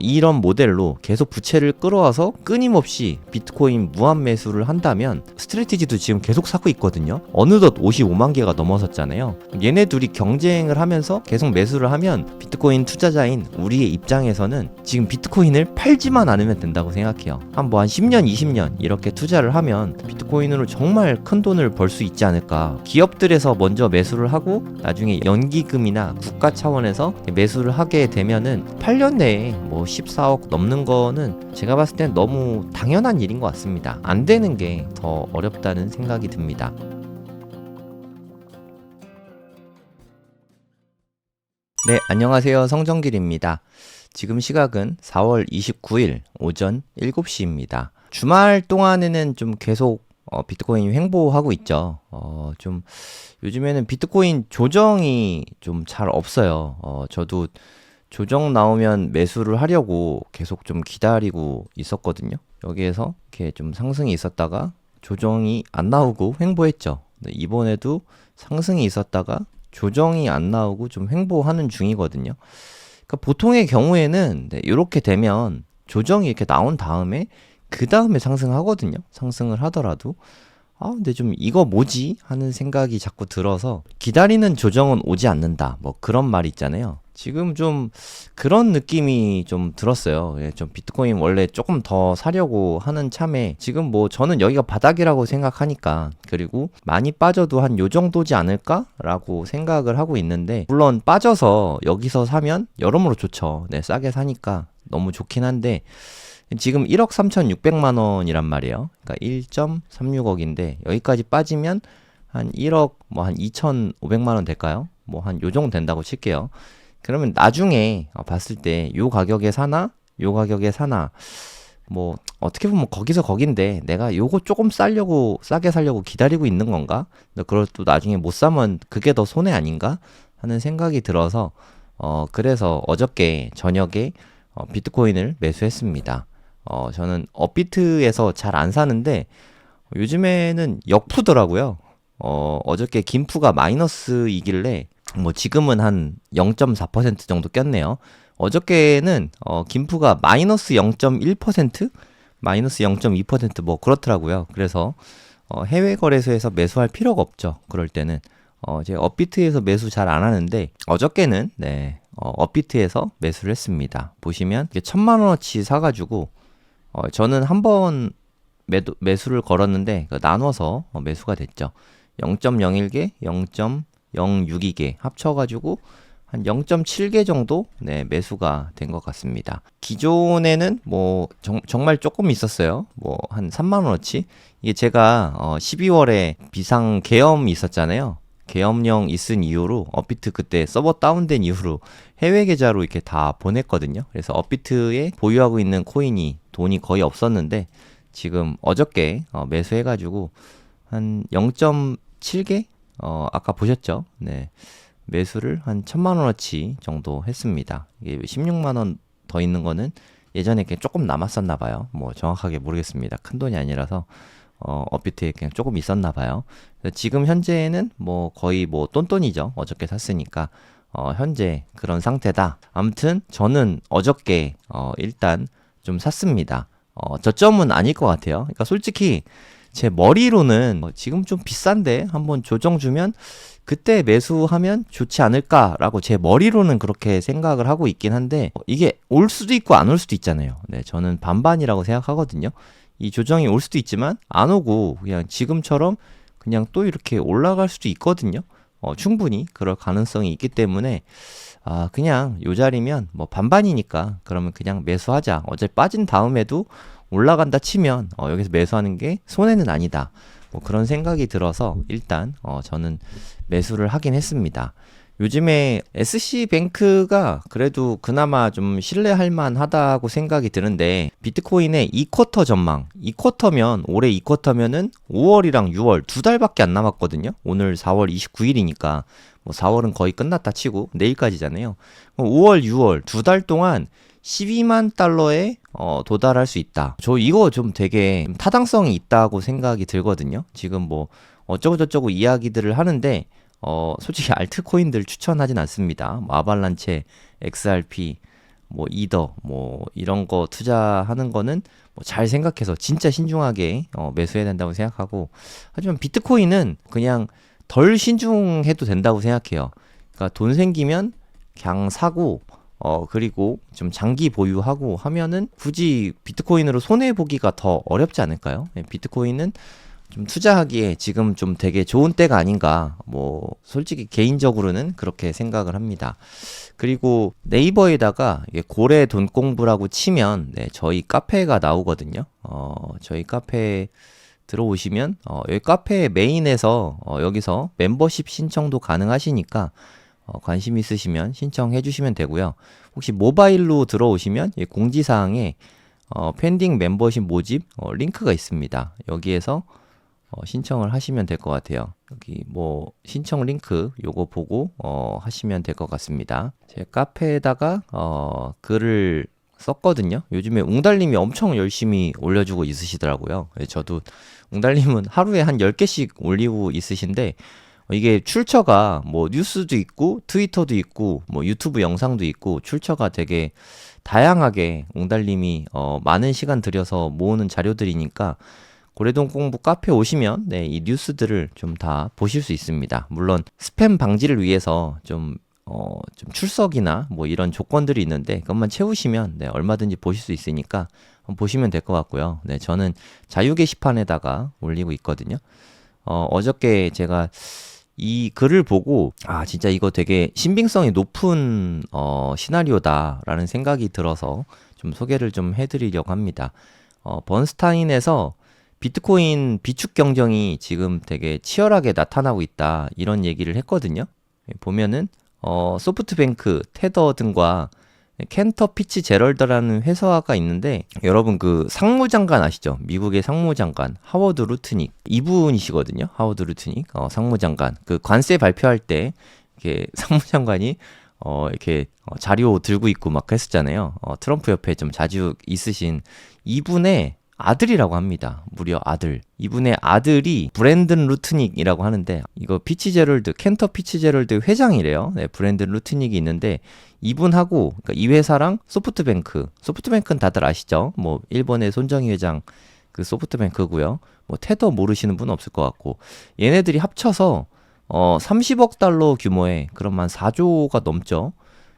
이런 모델로 계속 부채를 끌어와서 끊임없이 비트코인 무한 매수를 한다면 스트레티지도 지금 계속 사고 있거든요. 어느덧 55만 개가 넘어섰잖아요. 얘네 둘이 경쟁을 하면서 계속 매수를 하면 비트코인 투자자인 우리의 입장에서는 지금 비트코인을 팔지만 않으면 된다고 생각해요. 한 10년, 20년 이렇게 투자를 하면 비트코인으로 정말 큰 돈을 벌 수 있지 않을까. 기업들에서 먼저 매수를 하고 나중에 연기금이나 국가 차원에서 매수를 하게 되면은 8년 내에 14억 넘는 거는 제가 봤을 땐 너무 당연한 일인 것 같습니다. 안 되는 게 더 어렵다는 생각이 듭니다. 네, 안녕하세요. 성정길입니다. 지금 시각은 4월 29일 오전 7시입니다. 주말 동안에는 좀 계속 비트코인이 횡보하고 있죠. 좀 요즘에는 비트코인 조정이 좀 잘 없어요. 저도 조정 나오면 매수를 하려고 계속 좀 기다리고 있었거든요. 여기에서 이렇게 좀 상승이 있었다가 조정이 안 나오고 횡보했죠. 이번에도 상승이 있었다가 조정이 안 나오고 좀 횡보하는 중이거든요. 그러니까 보통의 경우에는 이렇게 되면 조정이 이렇게 나온 다음에 그 다음에 상승하거든요. 상승을 하더라도 근데 좀 이거 뭐지? 하는 생각이 자꾸 들어서 기다리는 조정은 오지 않는다. 그런 말이 있잖아요. 지금 좀 그런 느낌이 좀 들었어요. 좀 비트코인 원래 조금 더 사려고 하는 참에 지금 저는 여기가 바닥이라고 생각하니까 그리고 많이 빠져도 한 요 정도지 않을까라고 생각을 하고 있는데 물론 빠져서 여기서 사면 여러모로 좋죠. 네, 싸게 사니까 너무 좋긴 한데 지금 1억 3,600만 원이란 말이에요. 그러니까 1.36억인데 여기까지 빠지면 한 1억 한 2,500만 원 될까요? 한 요 정도 된다고 칠게요. 그러면 나중에 봤을 때 요 가격에 사나 요 가격에 사나 어떻게 보면 거기서 거긴데 내가 요거 조금 싸게 살려고 기다리고 있는 건가? 그걸 또 나중에 못 사면 그게 더 손해 아닌가? 하는 생각이 들어서 그래서 어저께 저녁에 비트코인을 매수했습니다. 저는 업비트에서 잘 안 사는데 요즘에는 역푸더라고요. 어저께 김푸가 마이너스이길래 지금은 한 0.4% 정도 꼈네요. 어저께는 김푸가 마이너스 0.1%? 마이너스 0.2% 그렇더라고요. 그래서 해외 거래소에서 매수할 필요가 없죠. 그럴 때는 제가 업비트에서 매수 잘 안 하는데 어저께는 업비트에서 매수를 했습니다. 보시면 1,000만 원어치 사가지고 저는 한번 매수를 걸었는데 나눠서 매수가 됐죠. 0.01개, 0.062개 합쳐가지고 한 0.7개 정도 매수가 된 것 같습니다. 기존에는 정말 조금 있었어요. 한 3만 원어치. 이게 제가 12월에 비상 계엄이 있었잖아요. 계엄령 있은 이후로 업비트 그때 서버 다운된 이후로 해외 계좌로 이렇게 다 보냈거든요. 그래서 업비트에 보유하고 있는 코인이 돈이 거의 없었는데 지금 어저께 매수해가지고 한 0.7개? 아까 보셨죠? 네. 매수를 한 1,000만 원어치 정도 했습니다. 이게 16만 원 더 있는 거는 예전에 조금 남았었나 봐요. 정확하게 모르겠습니다. 큰 돈이 아니라서 업비트에 그냥 조금 있었나 봐요. 지금 현재는 거의 똔똔이죠. 어저께 샀으니까 현재 그런 상태다. 아무튼 저는 어저께 일단 좀 샀습니다. 저점은 아닐 것 같아요. 그러니까 솔직히 제 머리로는 지금 좀 비싼데 한번 조정 주면 그때 매수하면 좋지 않을까라고 제 머리로는 그렇게 생각을 하고 있긴 한데 이게 올 수도 있고 안 올 수도 있잖아요. 네, 저는 반반이라고 생각하거든요. 이 조정이 올 수도 있지만 안 오고 그냥 지금처럼 그냥 또 이렇게 올라갈 수도 있거든요. 충분히 그럴 가능성이 있기 때문에 그냥 요 자리면 반반이니까 그러면 그냥 매수하자. 어제 빠진 다음에도 올라간다 치면 여기서 매수하는 게 손해는 아니다. 그런 생각이 들어서 일단 저는 매수를 하긴 했습니다. 요즘에 SC뱅크가 그래도 그나마 좀 신뢰할 만하다고 생각이 드는데 비트코인의 2쿼터 전망 2쿼터면 올해 2쿼터면은 5월이랑 6월 두 달밖에 안 남았거든요. 오늘 4월 29일이니까 4월은 거의 끝났다 치고 내일까지잖아요. 5월 6월 두 달 동안 12만 달러에 도달할 수 있다. 저 이거 좀 되게 타당성이 있다고 생각이 들거든요. 지금 어쩌고저쩌고 이야기들을 하는데 솔직히 알트코인들 추천하진 않습니다. 아발란체, XRP 뭐 이더 뭐 이런 거 투자하는 거는 뭐 잘 생각해서 진짜 신중하게 매수해야 된다고 생각하고, 하지만 비트코인은 그냥 덜 신중해도 된다고 생각해요. 그러니까 돈 생기면 그냥 사고 그리고 좀 장기 보유하고 하면은 굳이 비트코인으로 손해 보기가 더 어렵지 않을까요? 비트코인은 좀 투자하기에 지금 좀 되게 좋은 때가 아닌가, 뭐 솔직히 개인적으로는 그렇게 생각을 합니다. 그리고 네이버에다가 이게 고래 돈 공부라고 치면 저희 카페가 나오거든요. 저희 카페 들어오시면 여기 카페 메인에서 여기서 멤버십 신청도 가능하시니까 관심 있으시면 신청해 주시면 되고요. 혹시 모바일로 들어오시면 공지사항에 펜딩 멤버십 모집 링크가 있습니다. 여기에서 신청을 하시면 될 것 같아요. 여기 뭐 신청 링크 요거 보고 하시면 될 것 같습니다. 제 카페에다가 글을 썼거든요. 요즘에 웅달님이 엄청 열심히 올려주고 있으시더라고요. 저도 웅달님은 하루에 한 10개씩 올리고 있으신데 이게 출처가 뭐 뉴스도 있고 트위터도 있고 뭐 유튜브 영상도 있고 출처가 되게 다양하게 웅달님이 많은 시간 들여서 모으는 자료들이니까 고래동 공부 카페 오시면 이 뉴스들을 좀 다 보실 수 있습니다. 물론 스팸 방지를 위해서 좀 출석이나 뭐 이런 조건들이 있는데 그것만 채우시면 얼마든지 보실 수 있으니까 보시면 될 것 같고요. 저는 자유 게시판에다가 올리고 있거든요. 어저께 제가 이 글을 보고 진짜 이거 되게 신빙성이 높은 시나리오다라는 생각이 들어서 좀 소개를 좀 해드리려고 합니다. 번스타인에서 비트코인 비축 경쟁이 지금 되게 치열하게 나타나고 있다, 이런 얘기를 했거든요. 보면은 소프트뱅크, 테더 등과 켄터 피츠제럴드라는 회사가 있는데, 여러분 그 상무장관 아시죠? 미국의 상무장관 하워드 루트닉, 이분이시거든요. 하워드 루트닉 상무장관, 그 관세 발표할 때 이렇게 상무장관이 이렇게 자료 들고 있고 막 그랬었잖아요. 트럼프 옆에 좀 자주 있으신 이분의 아들이라고 합니다. 무려 아들. 이분의 아들이 브랜든 루트닉이라고 하는데, 이거 피츠제럴드, 켄터 피츠제럴드 회장이래요. 브랜든 루트닉이 있는데, 이분하고, 그러니까 이 회사랑 소프트뱅크는 다들 아시죠? 뭐 일본의 손정희 회장 그 소프트뱅크고요. 뭐 테더 모르시는 분 없을 것 같고, 얘네들이 합쳐서 30억 달러 규모의 그런 한 4조가 넘죠.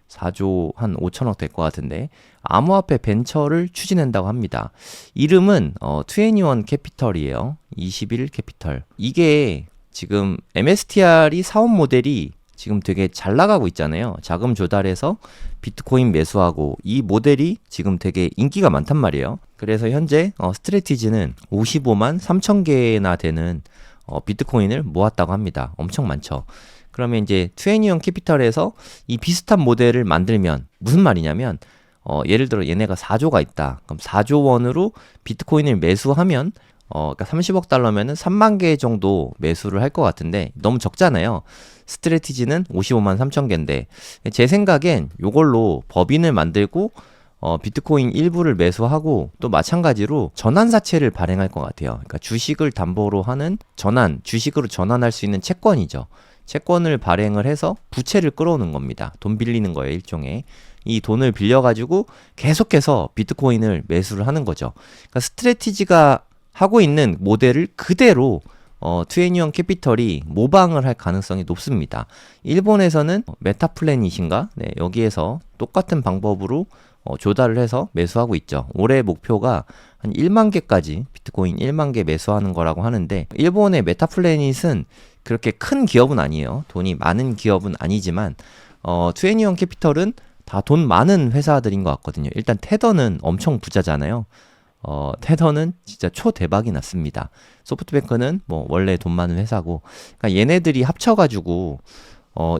4조 한 5천억 될 것 같은데 암호화폐 벤처를 추진한다고 합니다. 이름은 21 캐피털이에요. 21 캐피털. 이게 지금 MSTR이 사업 모델이 지금 되게 잘 나가고 있잖아요. 자금 조달해서 비트코인 매수하고, 이 모델이 지금 되게 인기가 많단 말이에요. 그래서 현재 스트래티지는 55만 3천 개나 되는 비트코인을 모았다고 합니다. 엄청 많죠. 그러면 이제 21 캐피털에서 이 비슷한 모델을 만들면 무슨 말이냐면 예를 들어 얘네가 4조가 있다. 그럼 4조 원으로 비트코인을 매수하면 그러니까 30억 달러면은 3만 개 정도 매수를 할 것 같은데 너무 적잖아요. 스트래티지는 55만 3천 개인데 제 생각엔 요걸로 법인을 만들고 비트코인 일부를 매수하고 또 마찬가지로 전환사채를 발행할 것 같아요. 그러니까 주식을 담보로 하는 주식으로 전환할 수 있는 채권이죠. 채권을 발행을 해서 부채를 끌어오는 겁니다. 돈 빌리는 거예요, 일종의. 이 돈을 빌려가지고 계속해서 비트코인을 매수를 하는 거죠. 그러니까 스트래티지가 하고 있는 모델을 그대로 21 캐피털이 모방을 할 가능성이 높습니다. 일본에서는 메타플래닛인가? 여기에서 똑같은 방법으로 조달을 해서 매수하고 있죠. 올해 목표가 한 1만 개까지 비트코인 1만 개 매수하는 거라고 하는데, 일본의 메타플래닛은 그렇게 큰 기업은 아니에요. 돈이 많은 기업은 아니지만 21 캐피털은 다 돈 많은 회사들인 것 같거든요. 일단 테더는 엄청 부자잖아요. 테더는 진짜 초대박이 났습니다. 소프트뱅크는 뭐 원래 돈 많은 회사고, 그러니까 얘네들이 합쳐가지고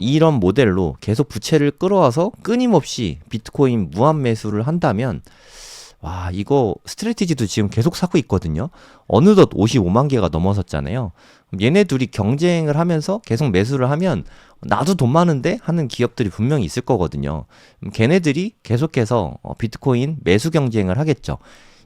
이런 모델로 계속 부채를 끌어와서 끊임없이 비트코인 무한 매수를 한다면, 와, 이거 스트래티지도 지금 계속 사고 있거든요. 어느덧 55만 개가 넘어섰잖아요. 얘네 둘이 경쟁을 하면서 계속 매수를 하면 나도 돈 많은데 하는 기업들이 분명히 있을 거거든요. 걔네들이 계속해서 비트코인 매수 경쟁을 하겠죠.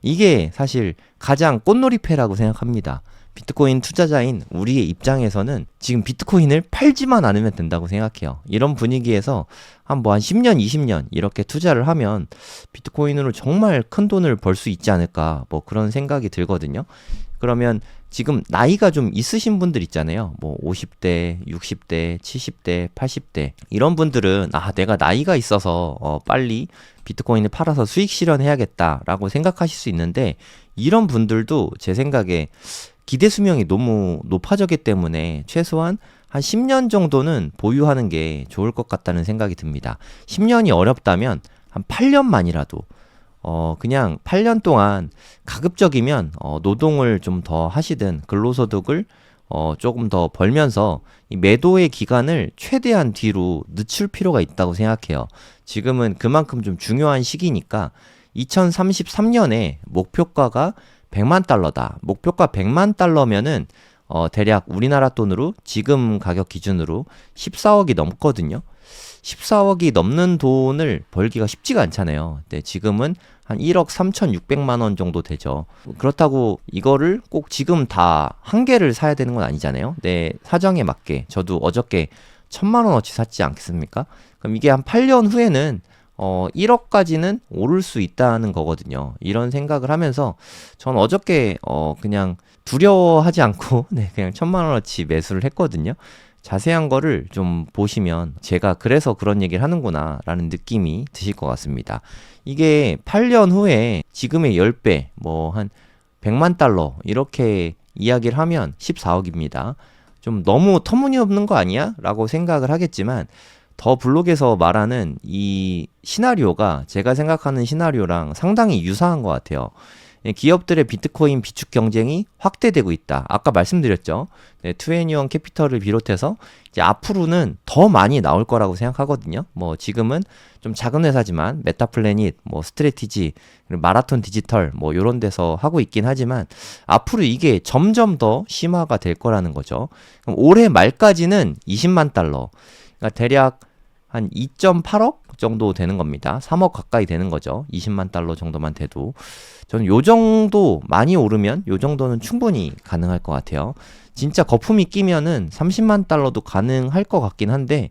이게 사실 가장 꽃놀이패라고 생각합니다. 비트코인 투자자인 우리의 입장에서는 지금 비트코인을 팔지만 않으면 된다고 생각해요. 이런 분위기에서 한 10년, 20년 이렇게 투자를 하면 비트코인으로 정말 큰 돈을 벌 수 있지 않을까 뭐 그런 생각이 들거든요. 그러면 지금 나이가 좀 있으신 분들 있잖아요. 뭐 50대, 60대, 70대, 80대 이런 분들은 내가 나이가 있어서 빨리 비트코인을 팔아서 수익 실현해야겠다라고 생각하실 수 있는데 이런 분들도 제 생각에 기대 수명이 너무 높아졌기 때문에 최소한 한 10년 정도는 보유하는 게 좋을 것 같다는 생각이 듭니다. 10년이 어렵다면 한 8년만이라도 그냥 8년 동안 가급적이면 노동을 좀 더 하시든 근로소득을 조금 더 벌면서 이 매도의 기간을 최대한 뒤로 늦출 필요가 있다고 생각해요. 지금은 그만큼 좀 중요한 시기니까 2033년에 목표가가 100만 달러다. 목표가 100만 달러면은 대략 우리나라 돈으로 지금 가격 기준으로 14억이 넘거든요. 14억이 넘는 돈을 벌기가 쉽지가 않잖아요. 근데 지금은 한 1억 3,600만 원 정도 되죠. 그렇다고 이거를 꼭 지금 다 한 개를 사야 되는 건 아니잖아요. 내 사정에 맞게 저도 어저께 1,000만 원어치 샀지 않겠습니까? 그럼 이게 한 8년 후에는 1억까지는 오를 수 있다는 거거든요. 이런 생각을 하면서 전 어저께 그냥 두려워하지 않고 그냥 1,000만 원어치 매수를 했거든요. 자세한 거를 좀 보시면 제가 그래서 그런 얘기를 하는구나 라는 느낌이 드실 것 같습니다. 이게 8년 후에 지금의 10배, 뭐 한 100만 달러 이렇게 이야기를 하면 14억입니다. 좀 너무 터무니없는 거 아니야? 라고 생각을 하겠지만 더 블록에서 말하는 이 시나리오가 제가 생각하는 시나리오랑 상당히 유사한 것 같아요. 기업들의 비트코인 비축 경쟁이 확대되고 있다. 아까 말씀드렸죠. 투애니원 캐피털을 비롯해서 이제 앞으로는 더 많이 나올 거라고 생각하거든요. 뭐 지금은 좀 작은 회사지만 메타플래닛, 뭐 스트래티지, 마라톤 디지털 뭐 이런 데서 하고 있긴 하지만 앞으로 이게 점점 더 심화가 될 거라는 거죠. 그럼 올해 말까지는 20만 달러. 그러니까 대략 한 2.8억 정도 되는 겁니다. 3억 가까이 되는 거죠. 20만 달러 정도만 돼도. 저는 요 정도 많이 오르면 요 정도는 충분히 가능할 것 같아요. 진짜 거품이 끼면은 30만 달러도 가능할 것 같긴 한데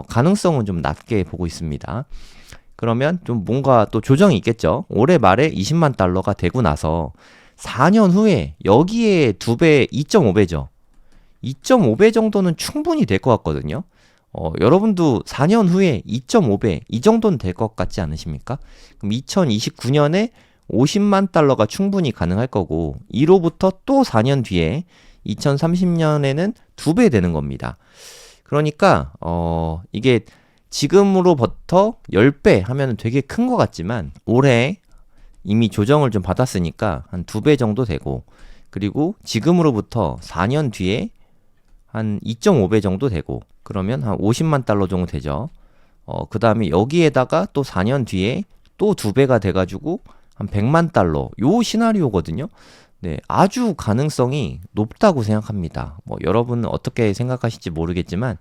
가능성은 좀 낮게 보고 있습니다. 그러면 좀 뭔가 또 조정이 있겠죠. 올해 말에 20만 달러가 되고 나서 4년 후에 여기에 2배, 2.5배죠. 2.5배 정도는 충분히 될 것 같거든요. 여러분도 4년 후에 2.5배 이 정도는 될 것 같지 않으십니까? 그럼 2029년에 50만 달러가 충분히 가능할 거고 이로부터 또 4년 뒤에 2030년에는 2배 되는 겁니다. 그러니까 이게 지금으로부터 10배 하면 되게 큰 것 같지만 올해 이미 조정을 좀 받았으니까 한 2배 정도 되고 그리고 지금으로부터 4년 뒤에 한 2.5배 정도 되고 그러면 한 50만 달러 정도 되죠. 그 다음에 여기에다가 또 4년 뒤에 또 2배가 돼가지고 한 100만 달러 요 시나리오거든요. 네, 아주 가능성이 높다고 생각합니다. 뭐 여러분은 어떻게 생각하실지 모르겠지만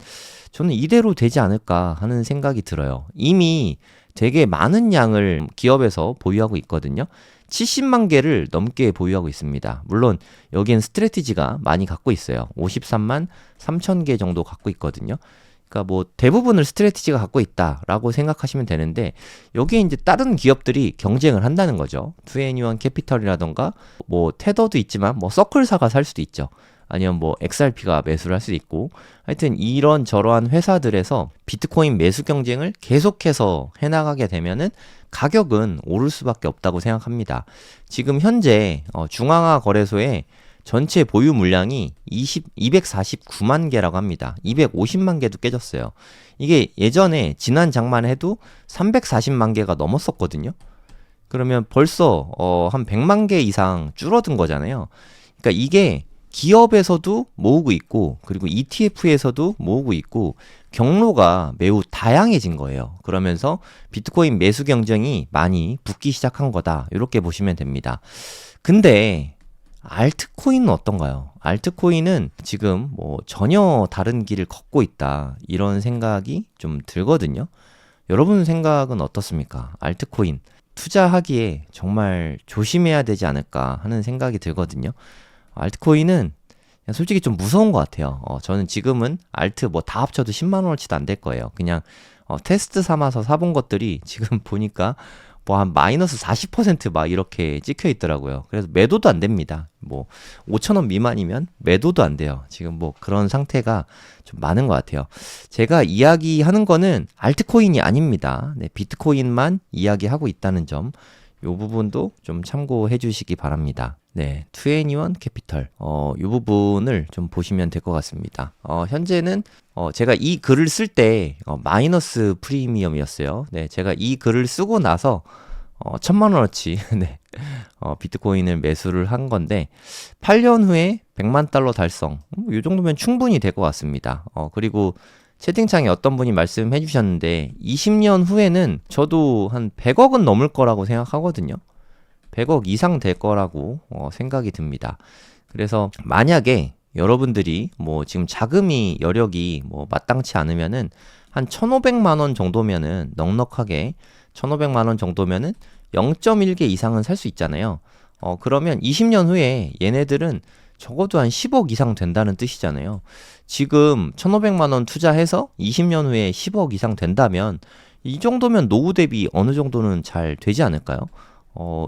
저는 이대로 되지 않을까 하는 생각이 들어요. 이미 되게 많은 양을 기업에서 보유하고 있거든요. 70만 개를 넘게 보유하고 있습니다. 물론 여기엔 스트래티지가 많이 갖고 있어요. 53만 3천 개 정도 갖고 있거든요. 그러니까 뭐 대부분을 스트래티지가 갖고 있다라고 생각하시면 되는데 여기에 이제 다른 기업들이 경쟁을 한다는 거죠. 투애니원 캐피털이라던가 뭐 테더도 있지만 뭐 서클사가 살 수도 있죠. 아니면 뭐 XRP가 매수를 할 수도 있고 하여튼 이런 저러한 회사들에서 비트코인 매수 경쟁을 계속해서 해나가게 되면은 가격은 오를 수밖에 없다고 생각합니다. 지금 현재 중앙화 거래소에 전체 보유 물량이 249만 개라고 합니다. 250만 개도 깨졌어요. 이게 예전에 지난 장만 해도 340만 개가 넘었었거든요. 그러면 벌써 한 100만 개 이상 줄어든 거잖아요. 그러니까 이게 기업에서도 모으고 있고 그리고 ETF에서도 모으고 있고 경로가 매우 다양해진 거예요. 그러면서 비트코인 매수 경쟁이 많이 붙기 시작한 거다. 이렇게 보시면 됩니다. 근데 알트코인은 어떤가요? 알트코인은 지금 뭐 전혀 다른 길을 걷고 있다. 이런 생각이 좀 들거든요. 여러분 생각은 어떻습니까? 알트코인 투자하기에 정말 조심해야 되지 않을까 하는 생각이 들거든요. 알트코인은 그냥 솔직히 좀 무서운 것 같아요. 저는 지금은 알트 뭐 다 합쳐도 10만 원어치도 안 될 거예요. 그냥 테스트 삼아서 사본 것들이 지금 보니까 뭐 한 마이너스 40%막 이렇게 찍혀 있더라고요. 그래서 매도도 안 됩니다. 뭐 5천 원 미만이면 매도도 안 돼요. 지금 뭐 그런 상태가 좀 많은 것 같아요. 제가 이야기하는 거는 알트코인이 아닙니다. 네, 비트코인만 이야기하고 있다는 점, 요 부분도 좀 참고해 주시기 바랍니다. 네, 2NE1 캐피털, 이 부분을 좀 보시면 될 것 같습니다. 현재는, 제가 이 글을 쓸 때, 마이너스 프리미엄이었어요. 네, 제가 이 글을 쓰고 나서, 1000만원어치, 네, 비트코인을 매수를 한 건데, 8년 후에 100만 달러 달성, 이 정도면 충분히 될 것 같습니다. 그리고 채팅창에 어떤 분이 말씀해 주셨는데, 20년 후에는 저도 한 100억은 넘을 거라고 생각하거든요. 100억 이상 될 거라고 생각이 듭니다. 그래서 만약에 여러분들이 뭐 지금 자금이 여력이 뭐 마땅치 않으면은 한 1,500만 원 정도면은 넉넉하게 1,500만 원 정도면은 0.1개 이상은 살 수 있잖아요. 그러면 20년 후에 얘네들은 적어도 한 10억 이상 된다는 뜻이잖아요. 지금 1,500만 원 투자해서 20년 후에 10억 이상 된다면 이 정도면 노후 대비 어느 정도는 잘 되지 않을까요?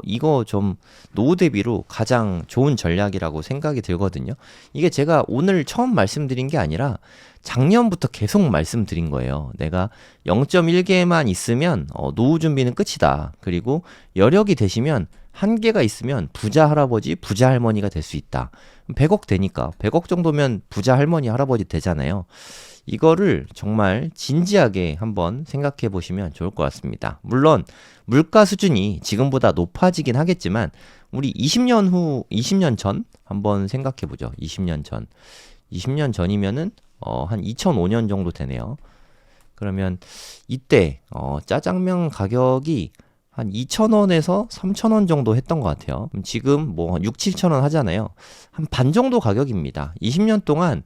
이거 좀 노후 대비로 가장 좋은 전략이라고 생각이 들거든요. 이게 제가 오늘 처음 말씀드린 게 아니라 작년부터 계속 말씀드린 거예요. 내가 0.1개만 있으면 노후 준비는 끝이다. 그리고 여력이 되시면 한 개가 있으면 부자 할아버지, 부자 할머니가 될 수 있다. 100억 되니까 100억 정도면 부자 할머니, 할아버지 되잖아요. 이거를 정말 진지하게 한번 생각해 보시면 좋을 것 같습니다. 물론 물가 수준이 지금보다 높아지긴 하겠지만 우리 20년 후, 20년 전 한번 생각해 보죠. 20년 전. 20년 전이면은 한 2005년 정도 되네요. 그러면 이때 짜장면 가격이 한 2,000원에서 3,000원 정도 했던 것 같아요. 지금 뭐 6, 7,000원 하잖아요. 한 반 정도 가격입니다. 20년 동안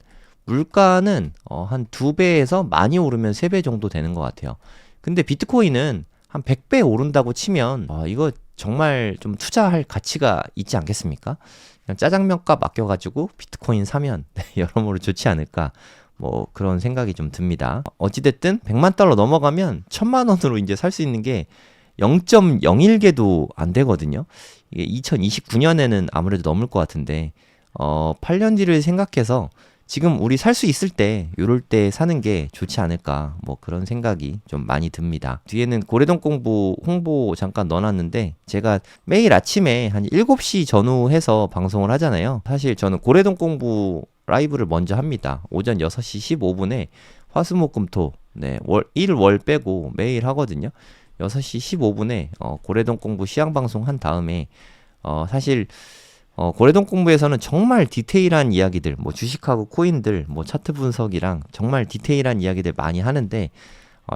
물가는 한 2배에서 많이 오르면 3배 정도 되는 것 같아요. 근데 비트코인은 한 100배 오른다고 치면 이거 정말 좀 투자할 가치가 있지 않겠습니까? 그냥 짜장면 값 아껴가지고 비트코인 사면 여러모로 좋지 않을까, 뭐 그런 생각이 좀 듭니다. 어찌됐든 100만 달러 넘어가면 1000만 원으로 이제 살 수 있는 게 0.01개도 안 되거든요. 이게 2029년에는 아무래도 넘을 것 같은데 8년 뒤를 생각해서 지금 우리 살 수 있을 때 요럴 때 사는 게 좋지 않을까, 뭐 그런 생각이 좀 많이 듭니다. 뒤에는 고래동 공부 홍보 잠깐 넣어놨는데 제가 매일 아침에 한 7시 전후 해서 방송을 하잖아요. 사실 저는 고래동 공부 라이브를 먼저 합니다. 오전 6시 15분에 화수목금토, 네, 일 월 빼고 매일 하거든요. 6시 15분에 고래동 공부 시향 방송 한 다음에 사실 고래동 공부에서는 정말 디테일한 이야기들, 뭐 주식하고 코인들, 뭐 차트 분석이랑 정말 디테일한 이야기들 많이 하는데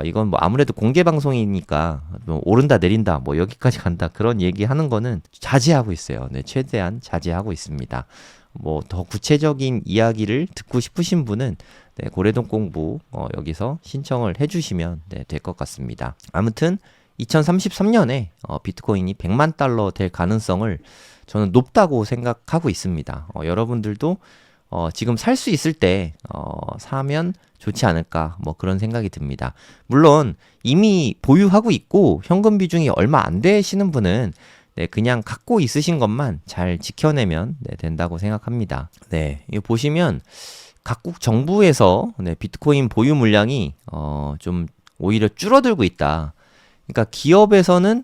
이건 뭐 아무래도 공개 방송이니까 뭐 오른다 내린다 뭐 여기까지 간다 그런 얘기하는 거는 자제하고 있어요. 네, 최대한 자제하고 있습니다. 뭐 더 구체적인 이야기를 듣고 싶으신 분은 네, 고래동 공부 여기서 신청을 해주시면 네, 될 것 같습니다. 아무튼 2033년에 비트코인이 100만 달러 될 가능성을 저는 높다고 생각하고 있습니다. 여러분들도 지금 살 수 있을 때 사면 좋지 않을까, 뭐 그런 생각이 듭니다. 물론 이미 보유하고 있고 현금 비중이 얼마 안 되시는 분은 네, 그냥 갖고 있으신 것만 잘 지켜내면 네, 된다고 생각합니다. 네, 이거 보시면 각국 정부에서 네, 비트코인 보유 물량이 좀 오히려 줄어들고 있다. 그러니까 기업에서는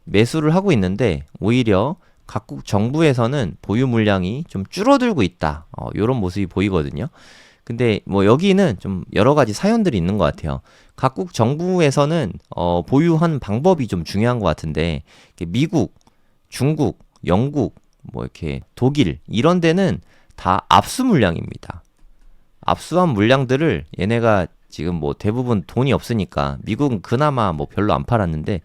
매수를 하고 있는데 오히려 각국 정부에서는 보유 물량이 좀 줄어들고 있다. 이런 모습이 보이거든요. 근데 뭐 여기는 좀 여러 가지 사연들이 있는 것 같아요. 각국 정부에서는 보유한 방법이 좀 중요한 것 같은데 미국, 중국, 영국, 뭐 이렇게 독일 이런 데는 다 압수 물량입니다. 압수한 물량들을 얘네가 지금 뭐 대부분 돈이 없으니까 미국은 그나마 뭐 별로 안 팔았는데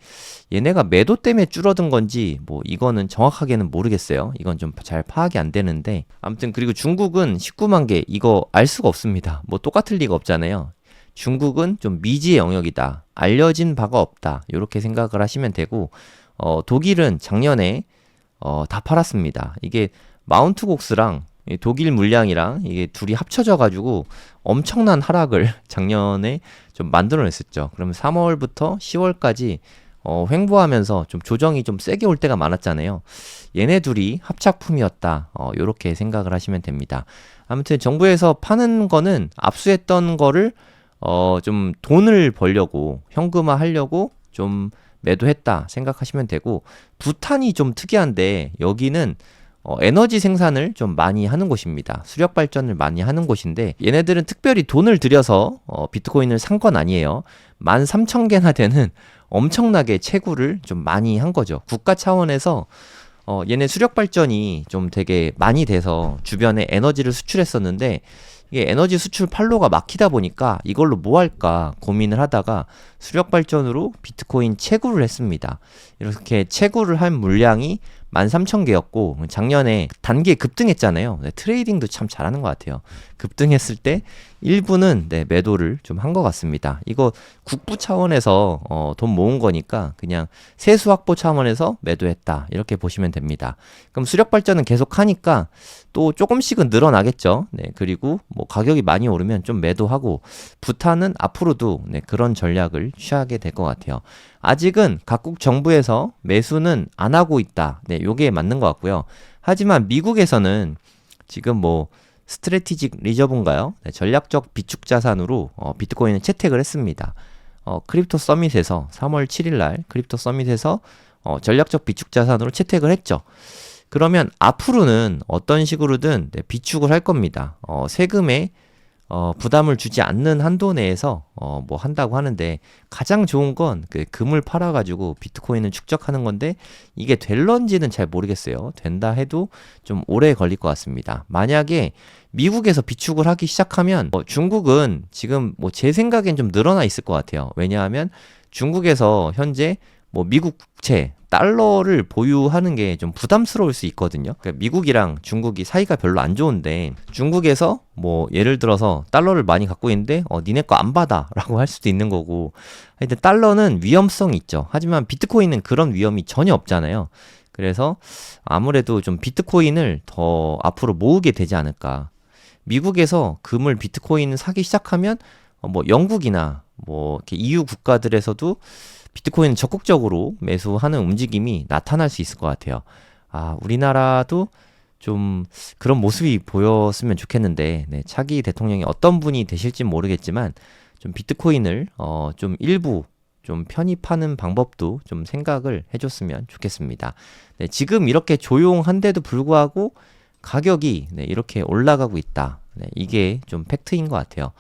얘네가 매도 때문에 줄어든 건지 뭐 이거는 정확하게는 모르겠어요. 이건 좀 잘 파악이 안 되는데 아무튼 그리고 중국은 19만 개 이거 알 수가 없습니다. 뭐 똑같을 리가 없잖아요. 중국은 좀 미지의 영역이다. 알려진 바가 없다. 이렇게 생각을 하시면 되고 독일은 작년에 다 팔았습니다. 이게 마운트 곡스랑 이 독일 물량이랑 이게 둘이 합쳐져 가지고 엄청난 하락을 작년에 좀 만들어냈었죠. 그러면 3월부터 10월까지 횡보하면서 좀 조정이 좀 세게 올 때가 많았잖아요. 얘네 둘이 합작품이었다. 요렇게 생각을 하시면 됩니다. 아무튼 정부에서 파는 거는 압수했던 거를 좀 돈을 벌려고 현금화 하려고 좀 매도했다 생각하시면 되고, 부탄이 좀 특이한데 여기는 에너지 생산을 좀 많이 하는 곳입니다. 수력 발전을 많이 하는 곳인데 얘네들은 특별히 돈을 들여서 비트코인을 산 건 아니에요. 13,000개나 되는 엄청나게 채굴을 좀 많이 한 거죠. 국가 차원에서 얘네 수력 발전이 좀 되게 많이 돼서 주변에 에너지를 수출했었는데, 이게 에너지 수출 판로가 막히다 보니까 이걸로 뭐 할까 고민을 하다가 수력 발전으로 비트코인 채굴을 했습니다. 이렇게 채굴을 한 물량이 13,000개였고 작년에 단기에 급등했잖아요. 네, 트레이딩도 참 잘하는 것 같아요. 급등했을 때 일부는 매도를 좀 한 것 같습니다. 이거 국부 차원에서 돈 모은 거니까 그냥 세수 확보 차원에서 매도했다 이렇게 보시면 됩니다. 그럼 수력 발전은 계속 하니까 또 조금씩은 늘어나겠죠. 네, 그리고 뭐 가격이 많이 오르면 좀 매도하고, 부탄은 앞으로도 그런 전략을 취하게 될 것 같아요. 아직은 각국 정부에서 매수는 안 하고 있다. 네, 요게 맞는 것 같고요. 하지만 미국에서는 지금 뭐 스트래티직 리저브인가요? 네, 전략적 비축 자산으로 비트코인을 채택을 했습니다. 크립토 서밋에서 3월 7일 날 크립토 서밋에서 전략적 비축 자산으로 채택을 했죠. 그러면 앞으로는 어떤 식으로든 비축을 할 겁니다. 세금에 부담을 주지 않는 한도 내에서 뭐 한다고 하는데, 가장 좋은 건 그 금을 팔아가지고 비트코인을 축적하는 건데, 이게 될런지는 잘 모르겠어요. 된다 해도 좀 오래 걸릴 것 같습니다. 만약에 미국에서 비축을 하기 시작하면 중국은 지금 뭐 제 생각엔 좀 늘어나 있을 것 같아요. 왜냐하면 중국에서 현재 뭐 미국 국채 달러를 보유하는 게 좀 부담스러울 수 있거든요. 그러니까 미국이랑 중국이 사이가 별로 안 좋은데 중국에서 뭐 예를 들어서 달러를 많이 갖고 있는데 니네 거 안 받아 라고 할 수도 있는 거고, 하여튼 달러는 위험성이 있죠. 하지만 비트코인은 그런 위험이 전혀 없잖아요. 그래서 아무래도 좀 비트코인을 더 앞으로 모으게 되지 않을까. 미국에서 금을 비트코인을 사기 시작하면 뭐 영국이나 뭐 이렇게 EU 국가들에서도 비트코인 적극적으로 매수하는 움직임이 나타날 수 있을 것 같아요. 우리나라도 좀 그런 모습이 보였으면 좋겠는데, 차기 대통령이 어떤 분이 되실지 모르겠지만 좀 비트코인을 좀 일부 좀 편입하는 방법도 좀 생각을 해줬으면 좋겠습니다. 지금 이렇게 조용한데도 불구하고 가격이 이렇게 올라가고 있다. 이게 좀 팩트인 것 같아요.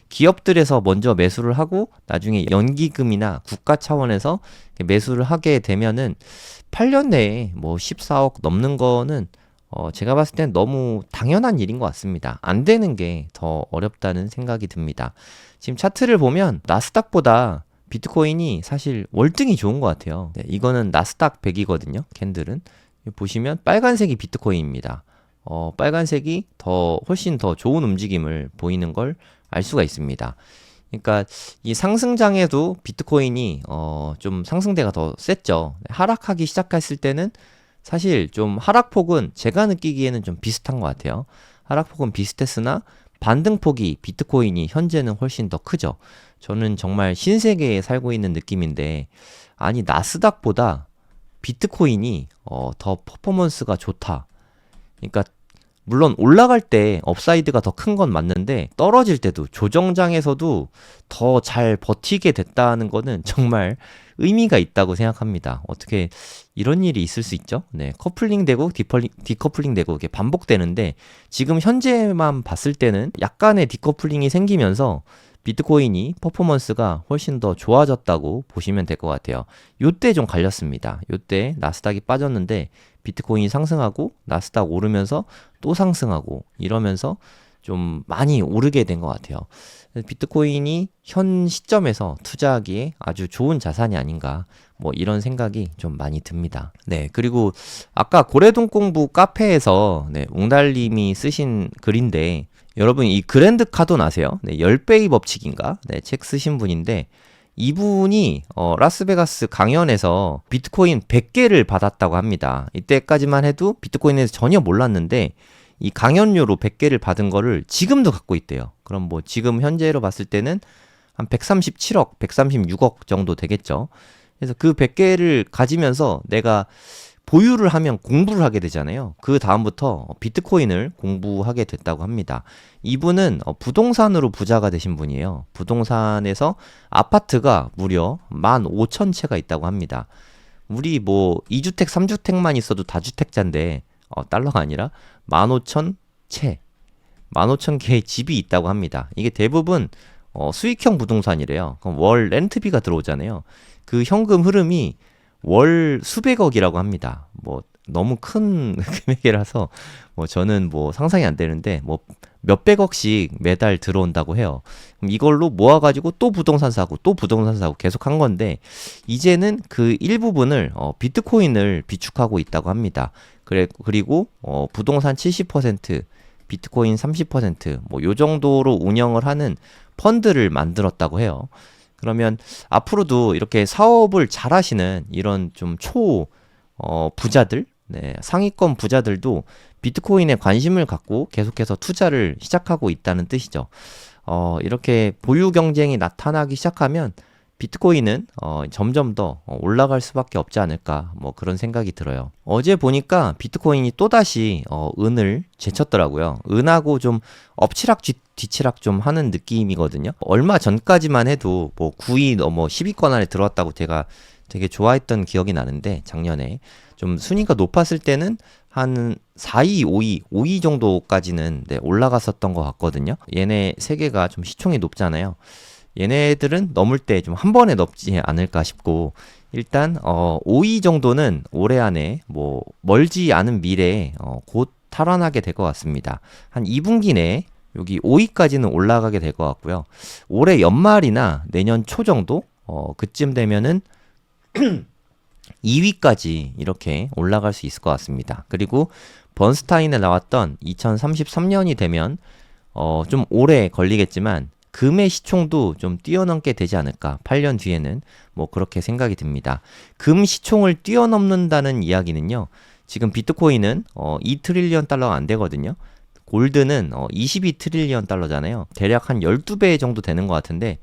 기업들에서 먼저 매수를 하고 나중에 연기금이나 국가 차원에서 매수를 하게 되면은 8년 내에 뭐 14억 넘는 거는 제가 봤을 땐 너무 당연한 일인 것 같습니다. 안 되는 게 더 어렵다는 생각이 듭니다. 지금 차트를 보면 나스닥보다 비트코인이 사실 월등히 좋은 것 같아요. 이거는 나스닥 100이거든요. 캔들은 보시면 빨간색이 비트코인입니다. 빨간색이 훨씬 더 좋은 움직임을 보이는 걸 알 수가 있습니다. 그러니까 이 상승장에도 비트코인이 좀 상승대가 더 셌죠. 하락하기 시작했을 때는 사실 좀 하락폭은 제가 느끼기에는 좀 비슷한 것 같아요. 하락폭은 비슷했으나 반등폭이 비트코인이 현재는 훨씬 더 크죠. 저는 정말 신세계에 살고 있는 느낌인데, 아니 나스닥보다 비트코인이 더 퍼포먼스가 좋다. 그러니까 물론 올라갈 때 업사이드가 더 큰 건 맞는데 떨어질 때도 조정장에서도 더 잘 버티게 됐다는 거는 정말 의미가 있다고 생각합니다. 어떻게 이런 일이 있을 수 있죠? 커플링 되고 디커플링 되고 이게 반복되는데, 지금 현재만 봤을 때는 약간의 디커플링이 생기면서 비트코인이 퍼포먼스가 훨씬 더 좋아졌다고 보시면 될 것 같아요. 요때 좀 갈렸습니다. 요때 나스닥이 빠졌는데 비트코인이 상승하고 나스닥 오르면서 또 상승하고 이러면서 좀 많이 오르게 된 것 같아요. 비트코인이 현 시점에서 투자하기에 아주 좋은 자산이 아닌가, 뭐 이런 생각이 좀 많이 듭니다. 그리고 아까 고래동공부 카페에서 웅달님이 쓰신 글인데, 여러분 이 그랜드 카돈 아세요? 10배의 법칙인가? 책 쓰신 분인데, 이분이 라스베가스 강연에서 비트코인 100개를 받았다고 합니다. 이때까지만 해도 비트코인에서 전혀 몰랐는데 이 강연료로 100개를 받은 거를 지금도 갖고 있대요. 그럼 뭐 지금 현재로 봤을 때는 한 137억, 136억 정도 되겠죠. 그래서 그 100개를 가지면서 내가 보유를 하면 공부를 하게 되잖아요. 그 다음부터 비트코인을 공부하게 됐다고 합니다. 이분은 부동산으로 부자가 되신 분이에요. 부동산에서 아파트가 무려 15,000채가 있다고 합니다. 우리 뭐 2주택, 3주택만 있어도 다주택자인데 달러가 아니라 15,000채, 15,000개의 집이 있다고 합니다. 이게 대부분 수익형 부동산이래요. 그럼 월 렌트비가 들어오잖아요. 그 현금 흐름이 월 수백억이라고 합니다. 뭐 너무 큰 금액이라서 뭐 저는 뭐 상상이 안 되는데 뭐 몇백억씩 매달 들어온다고 해요. 그럼 이걸로 모아가지고 또 부동산 사고 또 부동산 사고 계속 한 건데 이제는 그 일부분을 비트코인을 비축하고 있다고 합니다. 그리고 부동산 70%, 비트코인 30%뭐 요 정도로 운영을 하는 펀드를 만들었다고 해요. 그러면 앞으로도 이렇게 사업을 잘 하시는 이런 좀 부자들, 네, 상위권 부자들도 비트코인에 관심을 갖고 계속해서 투자를 시작하고 있다는 뜻이죠. 이렇게 보유 경쟁이 나타나기 시작하면 비트코인은 점점 더 올라갈 수밖에 없지 않을까 뭐 그런 생각이 들어요. 어제 보니까 비트코인이 또다시 은을 제쳤더라고요. 은하고 좀 엎치락 뒤치락 좀 하는 느낌이거든요. 얼마 전까지만 해도 뭐 9위 넘어 10위권 안에 들어왔다고 제가 되게 좋아했던 기억이 나는데 작년에 좀 순위가 높았을 때는 한 4위, 5위 정도까지는 네, 올라갔었던 것 같거든요. 얘네 세 개가 좀 시총이 높잖아요. 얘네들은 넘을 때 좀 한 번에 넘지 않을까 싶고 일단 5위 정도는 올해 안에 뭐 멀지 않은 미래에 곧 탈환하게 될 것 같습니다. 한 2분기 내에 여기 5위까지는 올라가게 될 것 같고요. 올해 연말이나 내년 초 정도 그쯤 되면은 2위까지 이렇게 올라갈 수 있을 것 같습니다. 그리고 번스타인에 나왔던 2033년이 되면 좀 오래 걸리겠지만 금의 시총도 좀 뛰어넘게 되지 않을까. 8년 뒤에는 뭐 그렇게 생각이 듭니다. 금 시총을 뛰어넘는다는 이야기는요. 지금 비트코인은 2트릴리언 달러가 안 되거든요. 골드는 22트릴리언 달러잖아요. 대략 한 12배 정도 되는 것 같은데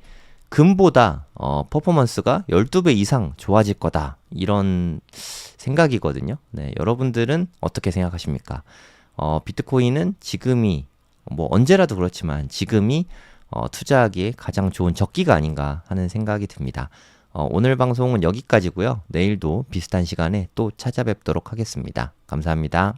금보다 퍼포먼스가 12배 이상 좋아질 거다. 이런 생각이거든요. 네, 여러분들은 어떻게 생각하십니까? 비트코인은 지금이 뭐 언제라도 그렇지만 지금이 투자하기에 가장 좋은 적기가 아닌가 하는 생각이 듭니다. 오늘 방송은 여기까지고요. 내일도 비슷한 시간에 또 찾아뵙도록 하겠습니다. 감사합니다.